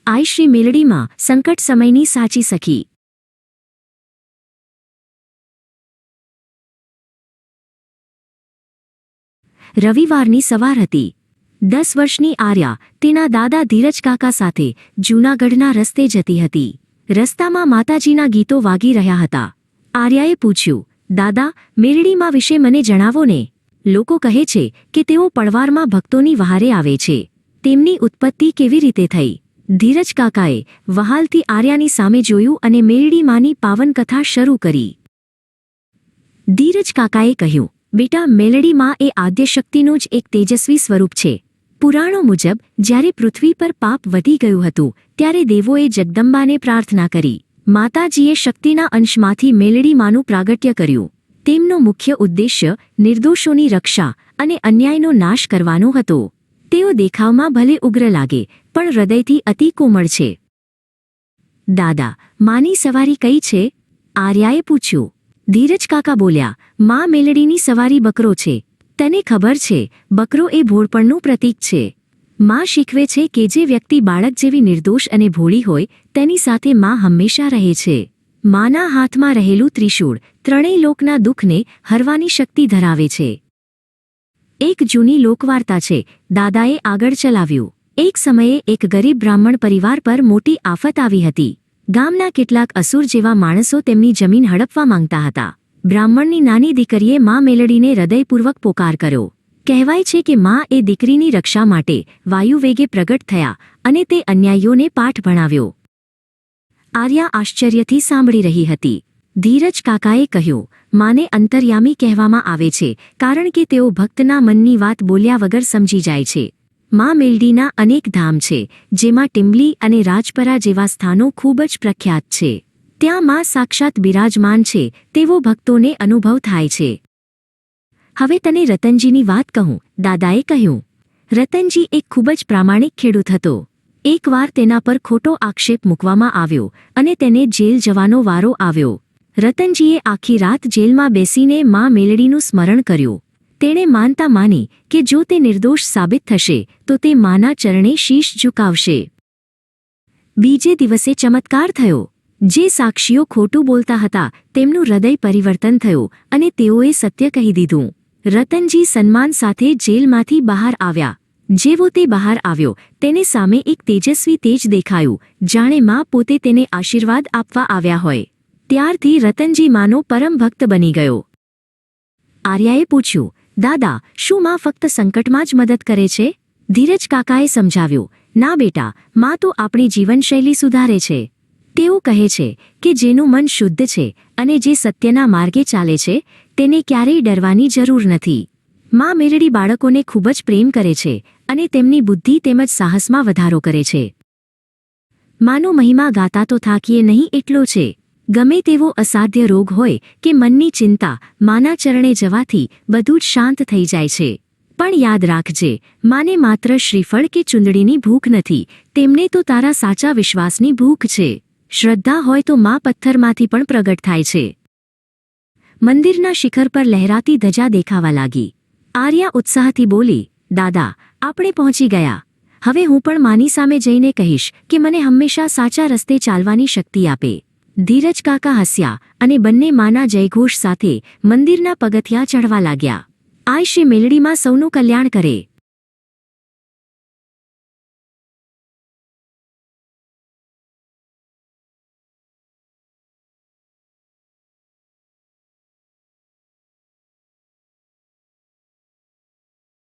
આઈ શ્રી મેલડીમાં સંકટ સમયની સાચી સખી। રવિવારની સવાર હતી। 10 વર્ષની આર્યા તેના દાદા ધીરજ કાકા સાથે જૂનાગઢના રસ્તે જતી હતી। રસ્તામાં માતાજીના ગીતો વાગી રહ્યા હતા। આર્યાએ પૂછ્યું, દાદા, મેલડીમાં વિશે મને જણાવો ને। લોકો કહે છે કે તેઓ પળવારમાં ભક્તોની વહારે આવે છે। તેમની ઉત્પત્તિ કેવી રીતે થઈ? ધીરજ કાકાએ વહાલથી આર્યાની સામે જોયું અને મેલડી માની પાવન કથા શરૂ કરી। ધીરજ કાકાએ કહ્યું, બેટા, મેલડી માં એ આદ્યશક્તિનું જ એક તેજસ્વી સ્વરૂપ છે। પુરાણો મુજબ જ્યારે પૃથ્વી પર પાપ વધી ગયું હતું ત્યારે દેવોએ જગદંબાને પ્રાર્થના કરી। માતાજીએ શક્તિના અંશમાંથી મેલડી માનું પ્રાગટ્ય કર્યું। તેમનો મુખ્ય ઉદ્દેશ્ય નિર્દોષોની રક્ષા અને અન્યાયનો નાશ કરવાનો હતો। તેઓ દેખાવમાં ભલે ઉગ્ર લાગે પણ હૃદયથી અતિ કોમળ છે। દાદા, માની સવારી કઈ છે? આર્યાએ પૂછ્યું। ધીરજ કાકા બોલ્યા, માં મેલડીની સવારી બકરો છે। તને ખબર છે, બકરો એ ભોળપણનું પ્રતીક છે। માં શીખવે છે કે જે વ્યક્તિ બાળક જેવી નિર્દોષ અને ભોળી હોય તેની સાથે માં હંમેશા રહે છે। માના હાથમાં રહેલું ત્રિશૂળ ત્રણેય લોકના દુઃખને હરવાની શક્તિ ધરાવે છે। એક જૂની લોકવાર્તા છે, દાદાએ આગળ ચલાવ્યું। એક સમયે એક ગરીબ બ્રાહ્મણ પરિવાર પર મોટી આફત આવી હતી। ગામના કેટલાક અસુર જેવા માણસો તેમની જમીન હડપવા માંગતા હતા। બ્રાહ્મણની નાની દીકરીએ માં મેલડીને હૃદયપૂર્વક પોકાર કર્યો। કહેવાય છે કે માં એ દીકરીની રક્ષા માટે વાયુવેગે પ્રગટ થયા અને તે અન્યાયીઓને પાઠ ભણાવ્યો। આર્યા આશ્ચર્યથી સાંભળી રહી હતી। ધીરજ કાકાએ કહ્યું, માને અંતર્યામી કહેવામાં આવે છે કારણ કે તેઓ ભક્તના મનની વાત બોલ્યા વગર સમજી જાય છે। માં મેલડીના અનેક ધામ છે, જેમાં ટિંબલી અને રાજપરા જેવા સ્થાનો ખૂબ જ પ્રખ્યાત છે। ત્યાં માં સાક્ષાત બિરાજમાન છે તેવો ભક્તોને અનુભવ થાય છે। હવે તને રતનજીની વાત કહું, દાદાએ કહ્યું। રતનજી એક ખૂબ જ પ્રામાણિક ખેડૂત હતો। એકવાર તેના પર ખોટો આક્ષેપ મૂકવામાં આવ્યો અને તેને જેલ જવાનો વારો આવ્યો। રતનજીએ આખી રાત જેલમાં બેસીને માં મેલડીનું સ્મરણ કર્યું। તેણે માનતા માની કે જો તે નિર્દોષ સાબિત થશે તો તે માના ચરણે શીશ ઝુકાવશે। બીજે દિવસે ચમત્કાર થયો। જે સાક્ષીઓ ખોટું બોલતા હતા તેમનું હૃદય પરિવર્તન થયું અને તેઓએ સત્ય કહી દીધું। રતનજી સન્માન સાથે જેલમાંથી બહાર આવ્યા। જેવો તે બહાર આવ્યો તેને સામે એક તેજસ્વી તેજ દેખાયું, જાણે માં પોતે તેને આશીર્વાદ આપવા આવ્યા હોય। ત્યારથી રતનજી માનો પરમ ભક્ત બની ગયો। આર્યાએ પૂછ્યું, દાદા, શું માં ફક્ત સંકટમાં જ મદદ કરે છે? ધીરજ કાકાએ સમજાવ્યું, ના બેટા, માં તો આપણી જીવનશૈલી સુધારે છે। તેઓ કહે છે કે જેનું મન શુદ્ધ છે અને જે સત્યના માર્ગે ચાલે છે તેને ક્યારેય ડરવાની જરૂર નથી। માં મેલડી બાળકોને ખૂબ જ પ્રેમ કરે છે અને તેમની બુદ્ધિ તેમજ સાહસમાં વધારો કરે છે। માનો મહિમા ગાતા તો થાકીએ નહીં એટલો છે। ગમે તેવો અસાધ્ય રોગ હોય કે મનની ચિંતા, માના ચરણે જવાથી બધું જ શાંત થઈ જાય છે। પણ યાદ રાખજે, માને માત્ર શ્રીફળ કે ચુંદડીની ભૂખ નથી, તેમને તો તારા સાચા વિશ્વાસની ભૂખ છે। શ્રદ્ધા હોય તો માં પથ્થરમાંથી પણ પ્રગટ થાય છે। મંદિરના શિખર પર લહેરાતી ધજા દેખાવા લાગી। આર્યા ઉત્સાહથી બોલી, દાદા, આપણે પહોંચી ગયા। હવે હું પણ માની સામે જઈને કહીશ કે મને હંમેશા સાચા રસ્તે ચાલવાની શક્તિ આપે। ધીરજ કાકા હસ્યા અને બંને માના જયઘોષ સાથે મંદિરના પગથિયાં ચઢવા લાગ્યા। આઈ શ્રી મેલડીમાં સૌનું કલ્યાણ કરે।